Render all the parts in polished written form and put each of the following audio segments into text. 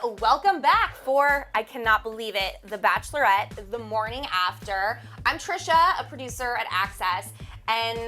welcome back for, I cannot believe it, The Bachelorette, the morning after. I'm Trisha, a producer at Access, and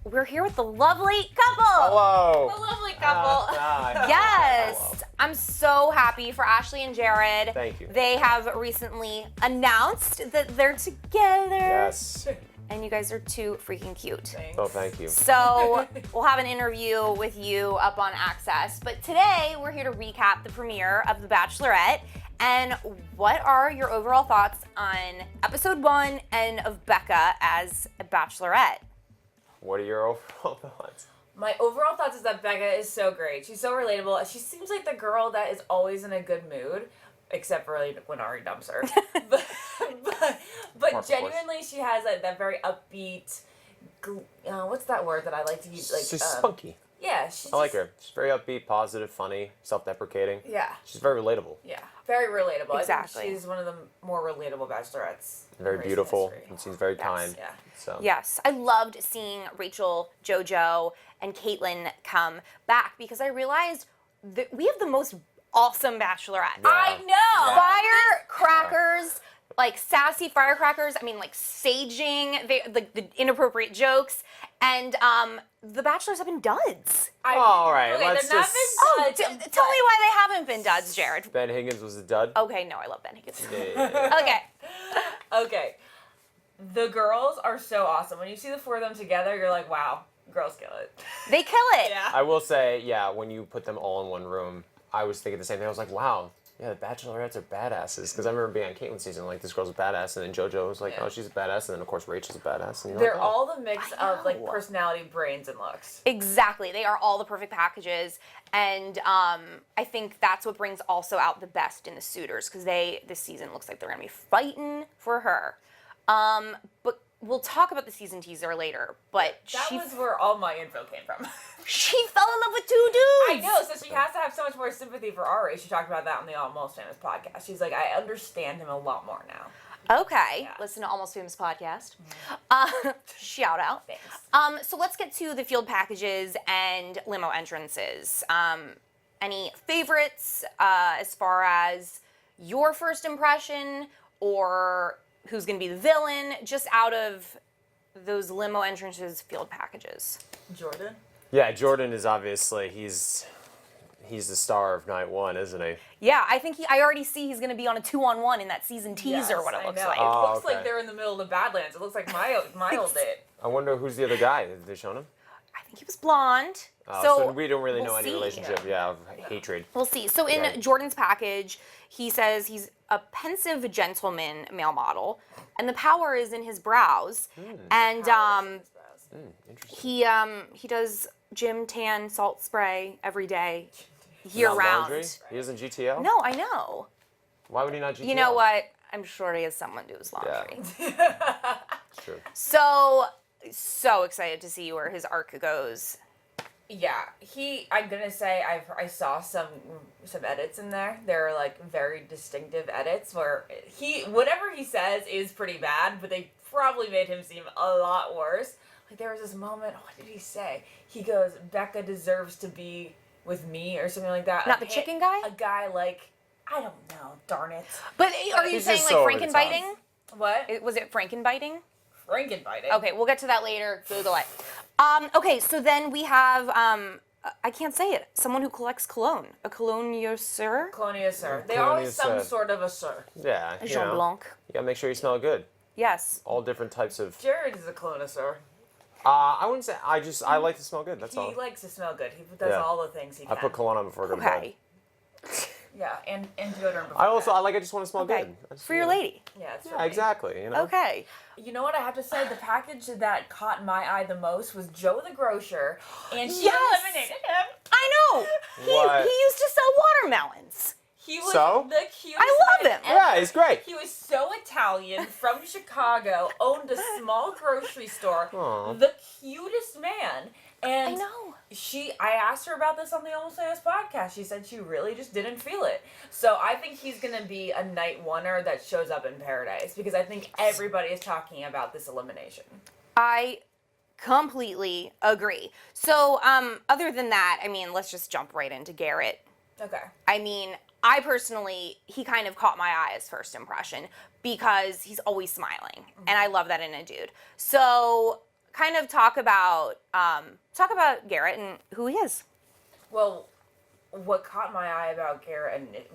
we're here with the lovely couple. Hello. The lovely couple. Hi. Yes. Hello. I'm so happy for Ashley and Jared. Thank you. They have recently announced that they're together. Yes. And you guys are too freaking cute. Thanks. Oh, thank you. So we'll have an interview with you up on Access. But today we're here to recap the premiere of The Bachelorette. And what are your overall thoughts on episode 1 and of Becca as a Bachelorette? What are your overall thoughts? My overall thoughts is that Becca is so great. She's so relatable. She seems like the girl that is always in a good mood, except for when Ari dumps her. but genuinely, she has that very upbeat. What's that word that I like to use? Like She's spunky. Yeah, I like her. She's very upbeat, positive, funny, self-deprecating. Yeah. She's very relatable. Yeah, very relatable. Exactly. I think she's one of the more relatable bachelorettes. Very in recent beautiful, history. and seems very kind. Yeah. So. Yes, I loved seeing Rachel, JoJo, and Caitlyn come back because I realized that we have the most awesome Bachelorette. Yeah. I know. Firecrackers, like sassy firecrackers. I mean, like saging, the inappropriate jokes, and the Bachelors have been duds. All right, Okay, let's they're not just- big Tell duds, me why they haven't been duds, Jared. Ben Higgins was a dud. Okay, no, I love Ben Higgins. Yeah. Okay. Okay. The girls are so awesome. When you see the four of them together, you're like, wow, girls kill it. They kill it. Yeah. I will say, yeah, when you put them all in one room, I was thinking the same thing. I was like, wow, yeah, the Bachelorettes are badasses. Because I remember being on Caitlyn's season, like, this girl's a badass. And then JoJo was like, Yeah. oh, she's a badass. And then, of course, Rachel's a badass. And you're They're like, oh. all the mix I of like know. personality, brains, and looks. Exactly. They are all the perfect packages. And I think that's what brings also out the best in the Suitors because this season looks like they're going to be fighting for her. But we'll talk about the season teaser later. But That was where all my info came from. she fell in love with 2 dudes. I know, so she has to have so much more sympathy for Ari. She talked about that on the Almost Famous podcast. She's like, I understand him a lot more now. Okay. Yeah. Listen to Almost Famous podcast. Shout out. Thanks. So let's get to the field packages and limo entrances. Any favorites as far as your first impression or who's going to be the villain, just out of those limo entrances field packages? Jordan? Yeah, Jordan is obviously, he's the star of night 1, isn't he? Yeah, I think I already see he's going to be on a 2-on-1 in that season teaser, Yes, what it I looks know. like. It looks okay. like they're in the middle of the Badlands. It looks like my old day. I wonder who's the other guy. Have they shown him? I think he was blonde. So we don't really we'll know any see. relationship, of hatred. We'll see. So in Right. Jordan's package, he says he's a pensive gentleman male model, and the power is in his brows. And Interesting. he does gym, tan, salt spray every day, year Not round. laundry? He isn't GTL? No, I know. Why would he not GTL? You know what? I'm sure he has someone do his laundry. It's true. So excited to see where his arc goes. Yeah, I'm gonna say I saw some edits in there. They're like very distinctive edits where whatever he says is pretty bad, but they probably made him seem a lot worse. Like there was this moment, what did he say? He goes, Becca deserves to be with me or something like that. Not the chicken guy? A guy like, I don't know, darn it. But are you He's saying just like so over the top. Frankenbiting? What? Was it Frankenbiting? Frankenbiting. Okay, we'll get to that later. Google it. Okay, so then we have, I can't say it, someone who collects cologne. A connoisseur? Connoisseur. They always some Connoisseur. sort of a sir. Yeah, A you Jean know, Blanc. you gotta make sure you smell good. Yes. All different types of. Jared is a connoisseur. I wouldn't say. I like to smell good. That's He all. likes to smell good. He does Yeah. all the things he I can. put cologne on before I go to Okay. bed. Yeah, and deodorant before I bed. just want to smell Okay. good. I just, For your you know. lady. Yeah, it's for Yeah, me. exactly. You know. Okay. You know what I have to say? The package that caught my eye the most was Joe the grocer, and she Yes! eliminated him. I know. What? He used to sell watermelons. He was So? the cutest. I love man him. ever. Yeah, he's great. He was so Italian, from Chicago, owned a small grocery store. Aw. The cutest man. And I know. I asked her about this on the Almost Famous podcast. She said she really just didn't feel it. So I think he's going to be a night oneer that shows up in Paradise because I think everybody is talking about this elimination. I completely agree. So, other than that, I mean, let's just jump right into Garrett. Okay. I mean, I personally, he kind of caught my eye as first impression because he's always smiling, and I love that in a dude. So, kind of talk about Garrett and who he is. Well, what caught my eye about Garrett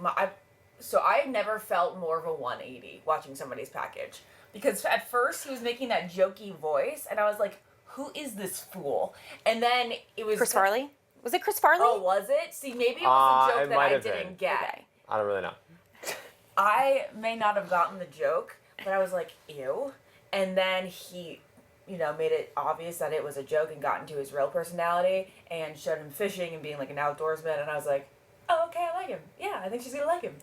so I never felt more of a 180 watching somebody's package, because at first he was making that jokey voice, and I was like, who is this fool? And then it was Chris Farley? Was it Chris Farley? Oh, was it? See, maybe it was a joke it that might I have didn't been. get. Okay. I don't really know. I may not have gotten the joke, but I was like, ew. And then he, made it obvious that it was a joke and got into his real personality and showed him fishing and being like an outdoorsman. And I was like, oh, okay, I like him. Yeah, I think she's going to like him.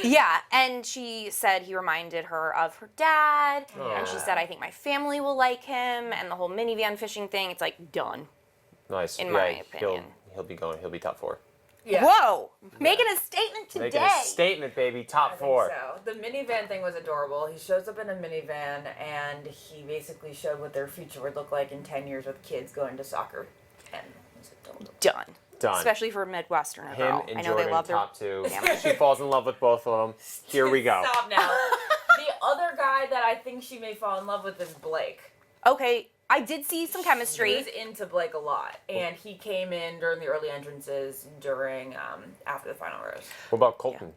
Yeah, and she said he reminded her of her dad, and she said, I think my family will like him, and the whole minivan fishing thing, it's like, done. Nice. In my opinion. He'll be top 4. Yeah. Whoa! Making a statement today. Making a statement, baby. Top I 4. think so. The minivan thing was adorable. He shows up in a minivan, and he basically showed what their future would look like in 10 years with kids going to soccer. And it was adorable. Done. Done. Especially for a Midwesterner Him girl. and I know Jordan, they love their top 2. Yeah. She falls in love with both of them. Here we go. Stop now. The other guy that I think she may fall in love with is Blake. Okay, I did see some She chemistry. was into Blake a lot, and he came in during the early entrances after the final rose. What about Colton?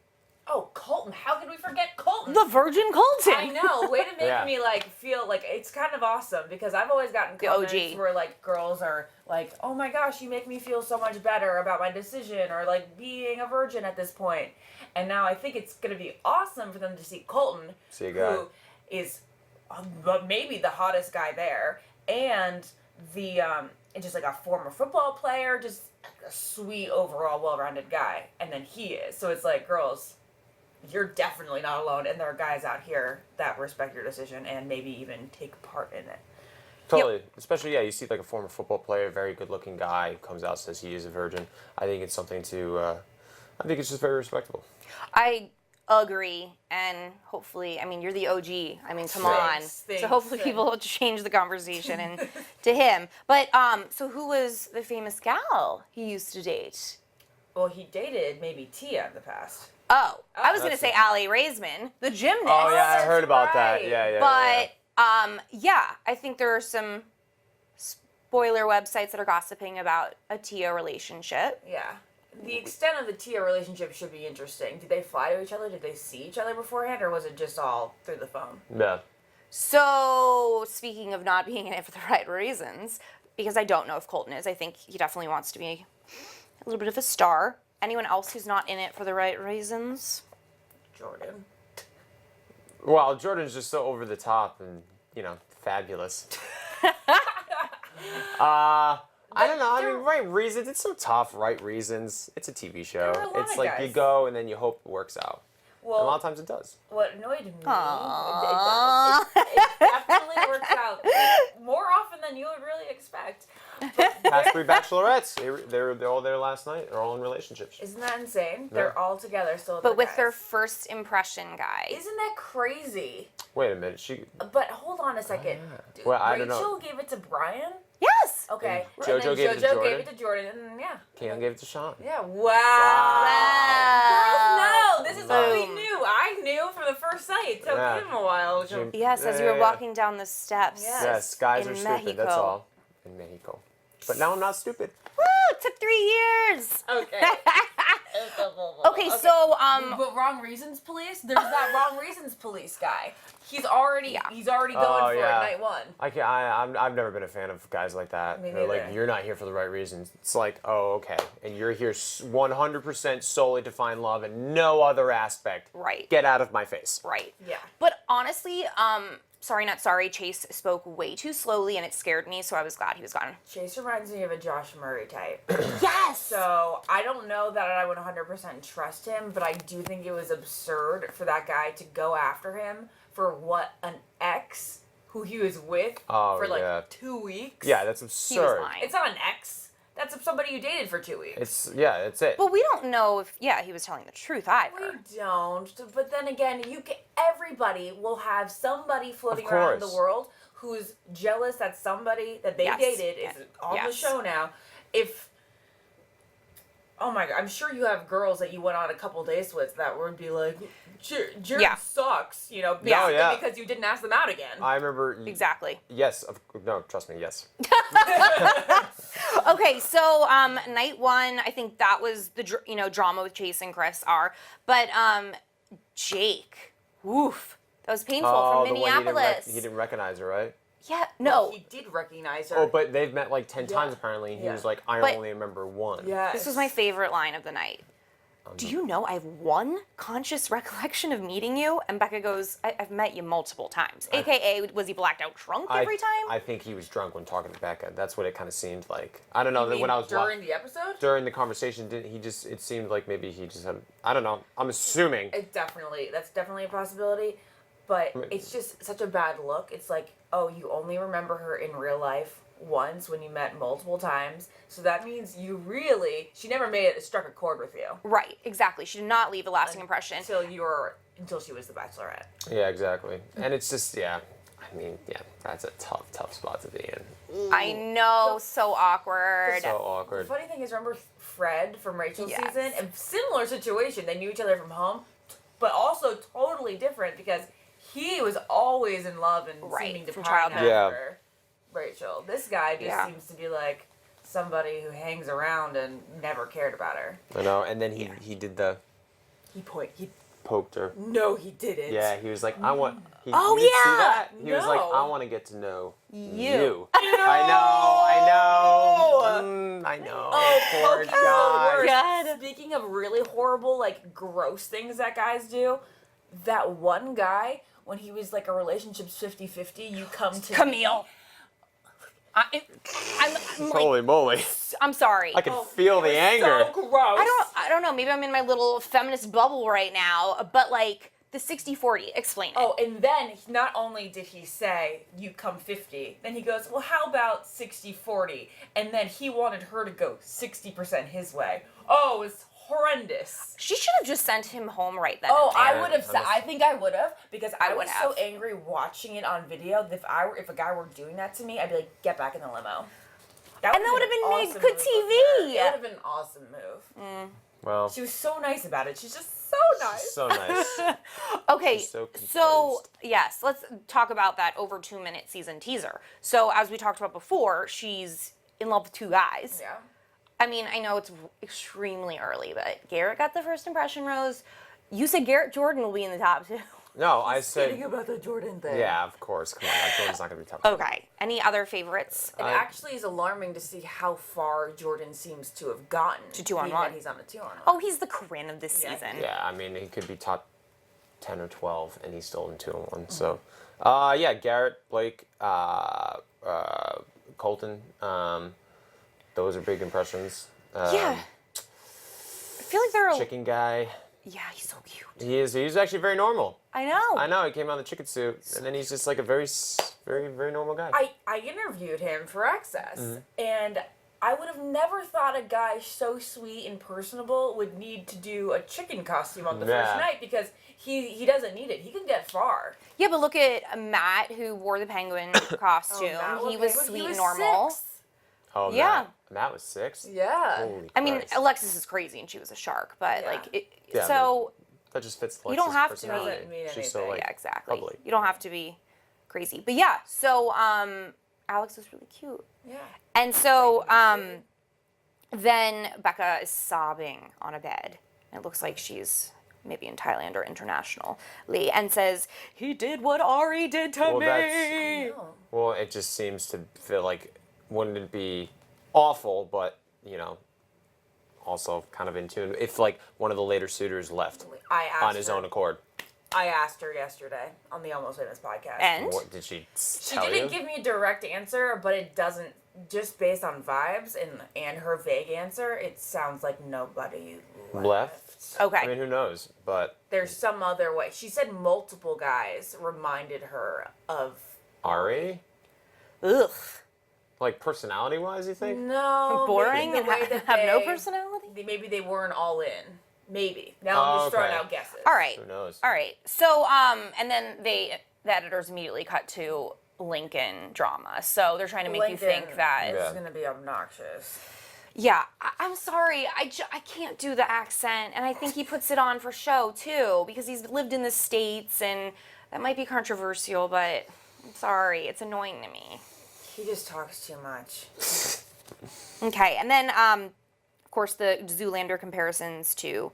Oh, Colton! How could we forget Colton? The Virgin Colton. I know. Way to make Yeah. me feel like it's kind of awesome, because I've always gotten The comments OG. where girls are like, "Oh my gosh, you make me feel so much better about my decision," or being a virgin at this point. And now I think it's gonna be awesome for them to see Colton, See a guy. who is maybe the hottest guy there, and and just a former football player, just a sweet overall well-rounded guy, and then he is. So it's like, girls, you're definitely not alone, and there are guys out here that respect your decision and maybe even take part in it. Totally. Especially, you see a former football player, very good-looking guy, who comes out and says he is a virgin. I think it's something to, I think it's just very respectable. I agree, and hopefully, you're the OG. Come on. Thanks, So hopefully people will change the conversation and to him. But, so who was the famous gal he used to date? Well, he dated maybe Tia in the past. Oh, I was going to That's say Allie Raisman, the gymnast. Oh, yeah, I heard about right. that. Yeah. But, I think there are some spoiler websites that are gossiping about a Tia relationship. Yeah. The extent of the Tia relationship should be interesting. Did they fly to each other? Did they see each other beforehand, or was it just all through the phone? Yeah. So, speaking of not being in it for the right reasons, because I don't know if Colton is, I think he definitely wants to be a little bit of a star. Anyone else who's not in it for the right reasons? Jordan. Well, Jordan's just so over the top and, fabulous. I don't know. Right reasons. It's so tough. Right reasons. It's a TV show. There are a lot It's of you guys. go and then you hope it works out. Well, And a lot of times it does. what annoyed me, Aww. it definitely works out more often than you would really expect. Past 3 bachelorettes. They're all there last night. They're all in relationships. Isn't that insane? They're all together still. But with guys. their first impression guy. Isn't that crazy? Wait a minute. She. But hold on a second. Well, I don't Rachel know. gave it to Brian? Yes! Okay. And JoJo then gave it to JoJo Jordan? gave it to Jordan, and yeah. Caitlin gave it to Sean. Yeah, wow. Girls know. This is what we Boom. knew. I knew from the first sight. It took Yeah. him a while. Jim- Yes, as you were walking down the steps. Yes. Yes, guys In are stupid. That's Mexico. all. In Mexico. But now I'm not stupid. Woo! It took 3 years! Okay. Okay, so, But wrong reasons police? There's that wrong reasons police guy. He's already going for it night one. I've never been a fan of guys like that. Me They're like, neither. you're not here for the right reasons. It's like, oh, okay. And you're here 100% solely to find love and no other aspect. Right. Get out of my face. right. Yeah. But honestly, sorry not sorry, Chase spoke way too slowly and it scared me, so I was glad he was gone. Chase reminds me of a Josh Murray type. Yes! So I don't know that I would 100% trust him, but I do think it was absurd for that guy to go after him for what an ex who he was with for yeah. 2 weeks. Yeah, that's He was absurd. lying. It's not an ex. That's somebody you dated for 2 weeks. That's it. But we don't know if, he was telling the truth either. We don't. But then again, everybody will have somebody floating Of around the course. world who's jealous that somebody that they Yes. dated is Yes. on the Yes. show now. If oh my god, I'm sure you have girls that you went on a couple dates with that would be like, Jared Yeah. sucks, you know, Yeah. basically yeah. because you didn't ask them out again. I remember. Exactly. Yes. No, trust me. Yes. Okay, so night one, I think that was the drama with Chase and Chris are, but Jake, woof, that was painful Oh, from the one Minneapolis. he didn't recognize her, right? Yeah, no, He did recognize her. Oh, but they've met like 10 Yeah. times apparently. And he Yeah. was like, I But- only remember one. Yes. this was my favorite line of the night. Do you know I have one conscious recollection of meeting you? And Becca goes, I've met you multiple times. AKA, was he blacked out drunk every time? I think he was drunk when talking to Becca. That's what it kind of seemed like. I don't know. You mean When I was during the episode? during the conversation, it seemed like maybe he just had, I don't know. I'm assuming. That's definitely a possibility, but it's just such a bad look. It's like, oh, you only remember her in real life once when you met multiple times, so that means she never struck a chord with you Right, exactly. She did not leave a lasting impression. until she was the Bachelorette. Yeah, exactly. And it's just, yeah. I mean, yeah, that's a tough spot to be in. I know, so awkward. So The awkward. funny thing is, remember Fred from Rachel's Yes. season? A similar situation. They knew each other from home, but also totally different because he was always in love and Right, seeming to from pine childhood. after Rachel. This guy just Yeah. seems to be like somebody who hangs around and never cared about her. I know. And then he did the He poked her. No, he didn't. Yeah, he was like, I want. Oh, you didn't see yeah! that? He was like, No. I want to get to know You. I know. Oh, Poor poke guy. God. Speaking of really horrible, like, gross things that guys do, that one guy, when he was like a relationship's 50-50, you come to Camille. I'm like, Holy moly! I'm sorry. I can feel the anger. So gross. I don't know. Maybe I'm in my little feminist bubble right now, but like the 60-40, explain it. Oh, and then not only did he say, you come 50, then he goes, well, how about 60-40? And then he wanted her to go 60% his way. Oh, it's horrendous. She should have just sent him home right then. Oh, and there. I would have said. I think I would have because I would was so have. angry watching it on video. That if a guy were doing that to me, I'd be like, get back in the limo. And that would have been made awesome good move TV. with her. It would have been an awesome move. Well, She was so nice about it. She's just so nice. so nice. Okay, She's so so composed. yes, let's talk about that over 2-minute season teaser. So as we talked about before, she's in love with two guys. Yeah. I mean, I know it's extremely early, but Garrett got the first impression rose. You said Garrett Jordan will be in the top 2. No, I Kidding said. about the Jordan thing. Yeah, of course. Come on, Jordan's not gonna be top. Okay. Any other favorites? It actually is alarming to see how far Jordan seems to have gotten. To 2-on-1. being that he's on a 2-on-1. Oh, he's the Corinne of this Yeah. season. Yeah, I mean, he could be top 10 or 12, and he's still in 2-1. So, yeah, Garrett, Blake, Colton. Those are big impressions. Yeah. I feel like they're. Chicken guy. Yeah, he's so cute. He's actually very normal. I know. I know, he came out in the chicken suit, and then he's just like a very, very normal guy. I interviewed him for Access, Mm-hmm. and I would have never thought a guy so sweet and personable would need to do a chicken costume on the first Yeah. night because he doesn't need it. He can get far. Yeah, but look at Matt, who wore the penguin costume. Matt he was okay, but sweet he and was normal. 6. Oh, Yeah. Matt was 6? Yeah. Holy I mean, Christ. Alexis is crazy and she was a shark, but Yeah. Yeah, so That just fits You don't Alexis' have to personality. Doesn't mean She's so, anything. like, yeah, exactly. bubbly. You don't have to be crazy, but yeah. So Alex was really cute, Yeah. and so then Becca is sobbing on a bed. It looks like she's maybe in Thailand or internationally, and says, "He did what Ari did to Well, me." No. Well, it just seems to feel like, wouldn't it be awful, but, you know, also kind of in tune, if, like, one of the later suitors left I asked on his her, own accord. I asked her yesterday on the Almost Famous podcast. And What did she she tell didn't you? give me a direct answer, but it doesn't. Just based on vibes and her vague answer, it sounds like nobody Left? okay, I mean, who knows? But There's some other way. She said multiple guys reminded her of. Ari? ugh, Like, personality-wise, you think? No. boring maybe and the way that have no they- personality. Maybe they weren't all in. Maybe. Now I'm just throwing Okay. out guesses. All right. Who knows? All right. So, and then the editors immediately cut to Lincoln drama. So they're trying to make you think that. Yeah. It's gonna be obnoxious. Yeah, I'm sorry. I can't do the accent, and I think he puts it on for show too because he's lived in the States, and that might be controversial, but I'm sorry, it's annoying to me. He just talks too much. Okay, and then of course the Zoolander comparisons to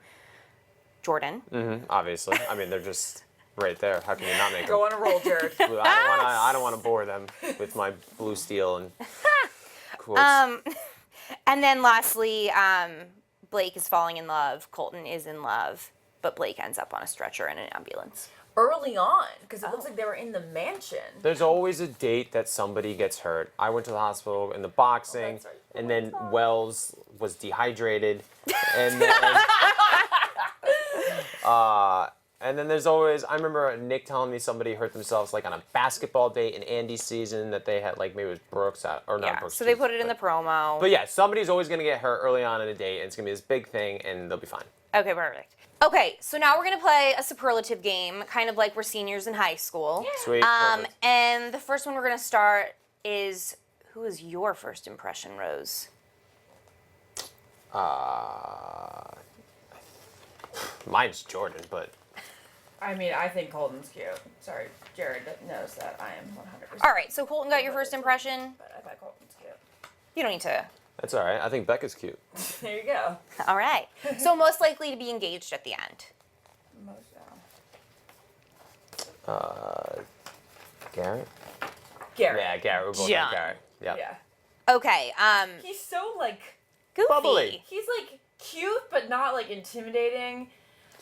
Jordan. Obviously. I mean, they're just right there. How can you not make them? Go on a roll, Jared. I don't want to bore them with my blue steel and quotes. And then lastly, Blake is falling in love. Colton is in love, but Blake ends up on a stretcher in an ambulance. Early on, because it looks like they were in the mansion. There's always a date that somebody gets hurt. I went to the hospital in the boxing, that's right. and then Wells was dehydrated, and then and then there's always. I remember Nick telling me somebody hurt themselves like on a basketball date in Andy's season that they had, like maybe it was Brooks or not Yeah, Brooks. so they put it in the promo. But yeah, somebody's always gonna get hurt early on in a date, and it's gonna be this big thing, and they'll be fine. Okay, perfect. Okay, so now we're gonna play a superlative game, kind of like we're seniors in high school. Sweet. Perfect. And the first one we're gonna start is, who is your first impression, Rose? Mine's Jordan, but I mean, I think Colton's cute. Sorry, Jared knows that I am 100%. All right, so Colton got your first impression. But I thought Colton's cute. You don't need to. that's all right. I think Becca's cute. There you go. All right. So most likely to be engaged at the end. Most Garrett. Garrett. Yeah, Garrett. We're both John. on Garrett. Yeah. Yeah. Okay. He's so like, Goofy. Bubbly. he's like cute, but not like intimidating.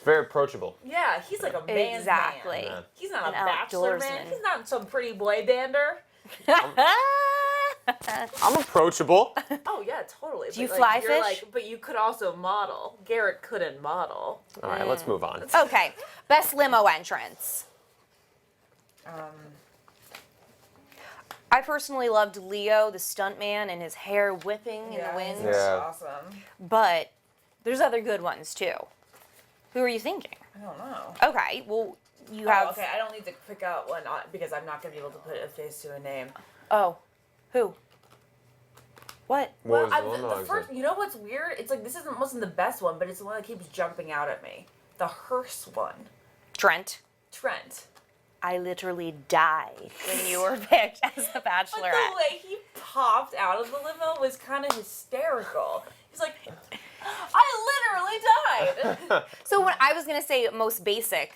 Very approachable. Yeah, he's like a man's Exactly. man. Yeah. He's not An a bachelor man. outdoorsman. He's not some pretty boy bander. I'm approachable. Oh yeah, totally. Do you But, fly you're fish? Like, but you could also model. Garrett couldn't model. All right, let's move on. Okay. Best limo entrance. I personally loved Leo, the stuntman, and his hair whipping in the wind. He's Yeah. awesome. But there's other good ones too. Who are you thinking? I don't know. Okay. Well, you have. Oh, okay, I don't need to pick out one because I'm not gonna be able to put a face to a name. Oh, who? What? What was I- the one the that was first, like- you know what's weird? It's like this wasn't the best one, but it's the one that keeps jumping out at me. The hearse one. Trent. Trent. I literally died when you were picked as the But Bachelorette. the way he popped out of the limo was kind of hysterical. He's like, I literally died. So when I was gonna say most basic,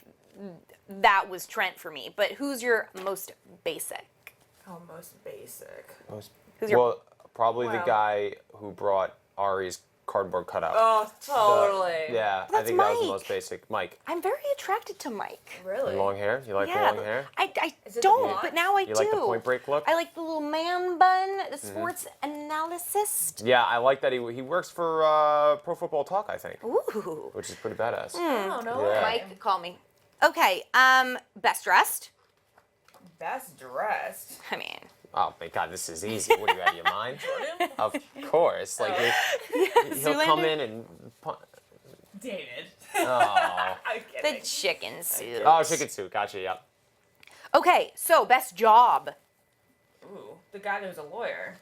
that was Trent for me. But who's your most basic? Oh, most basic. Who's your- Well, probably the Wow. guy who brought Ari's cardboard cutout. Oh, totally. Yeah, I That's think that was the Mike. most basic. Mike, I'm very attracted to Mike. Really? long hair. You like Yeah, long hair? I Is it the don't, blonde? but now I do. You like the Point Break look? I like the little man bun, the sports analysis. Yeah, I like that he works for Pro Football Talk, I think, Ooh. which is pretty badass. Oh, no Yeah. way. Mike, call me. Okay, best dressed. Best dressed. I mean, Oh my God, this is easy. What are you out of your mind? Jordan? Of course, like he'll come in and. David. Oh, I'm the kidding. chicken soup. oh, chicken soup. Gotcha. Yep. Okay, so best job. Ooh, the guy that was a lawyer.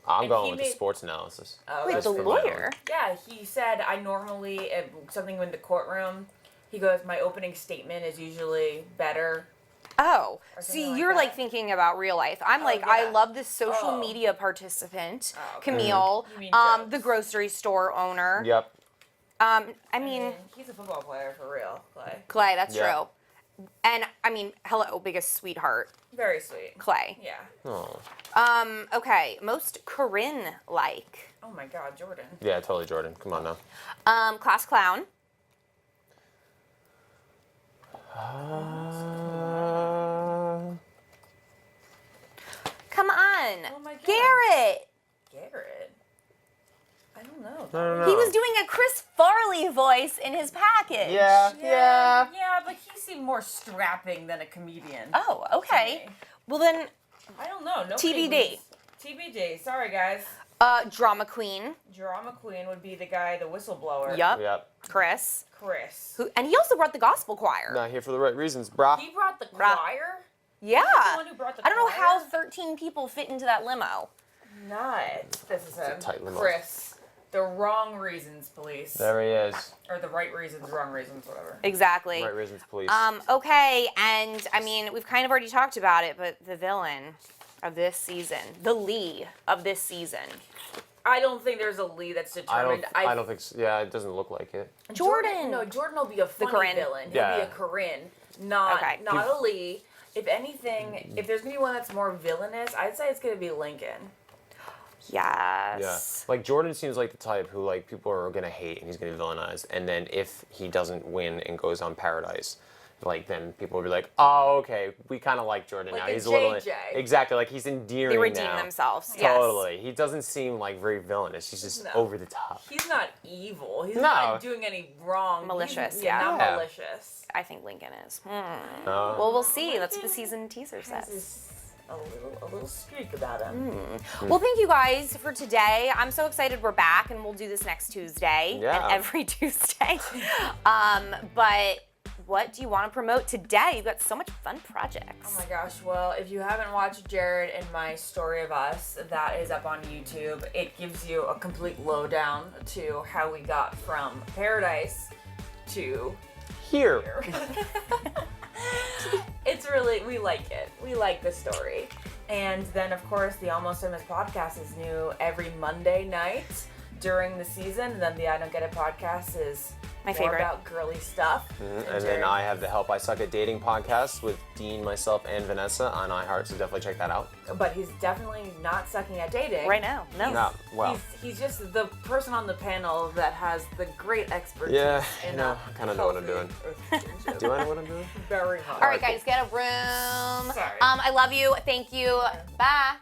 I'm And going he with the made- sports analysis. Oh, Wait, That's the for my own. lawyer? Yeah, he said I normally something in the courtroom. He goes, my opening statement is usually better. Oh, Or something see, like you're like that. thinking about real life. I'm like, yeah. I love this social Oh. media participant, Oh, okay. Camille, You mean the jokes. grocery store owner. Yep. I I mean, mean, he's a football player for real, Clay. Clay, that's Yeah. true. And I mean, hello, biggest sweetheart, Very sweet. Clay. Yeah. Oh. Okay, most Corinne like. Oh my God, Jordan. Yeah, totally, Jordan. Come on now. Class clown. Come on, Oh my God. Garrett. Garrett. I don't know. No. He was doing a Chris Farley voice in his package. Yeah. Yeah, but he seemed more strapping than a comedian. Oh, okay. To me. Well then, I don't know. Nobody TBD. was- TBD. Sorry, guys. drama queen. Drama queen would be the guy, the whistleblower. Yup. Yep. Chris. Chris. Who, and he also brought the gospel choir. Not here for the right reasons, brah. He brought the Bruh. choir? Yeah. the one who brought the I don't know how choir? 13 people fit into that limo. Not. This is a tight limo. Chris. The wrong reasons, police. There he is. Or the right reasons, wrong reasons, whatever. Exactly. Right reasons, please. Okay, and I mean, we've kind of already talked about it, but the villain of this season, the Lee of this season. I don't think there's a Lee that's determined. I don't think so. Yeah, it doesn't look like it. Jordan. No, Jordan will be a funny Corinne. villain. He'll Yeah. be a Corinne, not Okay. a Lee. If anything, if there's gonna be one that's more villainous, I'd say it's gonna be Lincoln. Yeah. Yes. Like Jordan seems like the type who like people are gonna hate and he's gonna be villainized. And then if he doesn't win and goes on Paradise, like then people will be like, oh, okay, we kind of like Jordan Like now. a He's a little JJ. Exactly. Like he's endearing They redeem now. themselves. Yes. Totally. He doesn't seem like very villainous. He's just No. over the top. He's not evil. He's No. not doing any wrong. Malicious, He's, yeah. Not Yeah. malicious. I think Lincoln is. Uh, Well, we'll see. That's what the season teaser Has says. this a little streak about him. Well, thank you guys for today. I'm so excited we're back, and we'll do this next Tuesday Yeah. and every Tuesday. But what do you want to promote today? You've got so much fun projects. Oh my gosh, well, if you haven't watched Jared and my Story of Us, that is up on YouTube. It gives you a complete lowdown to how we got from Paradise to here. here. It's really, we like it. We like the story. And then, of course, the Almost Famous podcast is new every Monday night during the season. And then the I Don't Get It podcast is My more favorite. about girly stuff. And Jared- then I have the Help I Suck at Dating podcast with Dean, myself, and Vanessa on iHeart, so definitely check that out. But he's definitely not sucking at dating. Right now. No. No, well, He's just the person on the panel that has the great expertise. Yeah, in you know, I kinda know what I'm healthy relationship. do I know what I'm doing? Very much. All right, guys, get a room. Sorry. I love you. Thank you. Bye.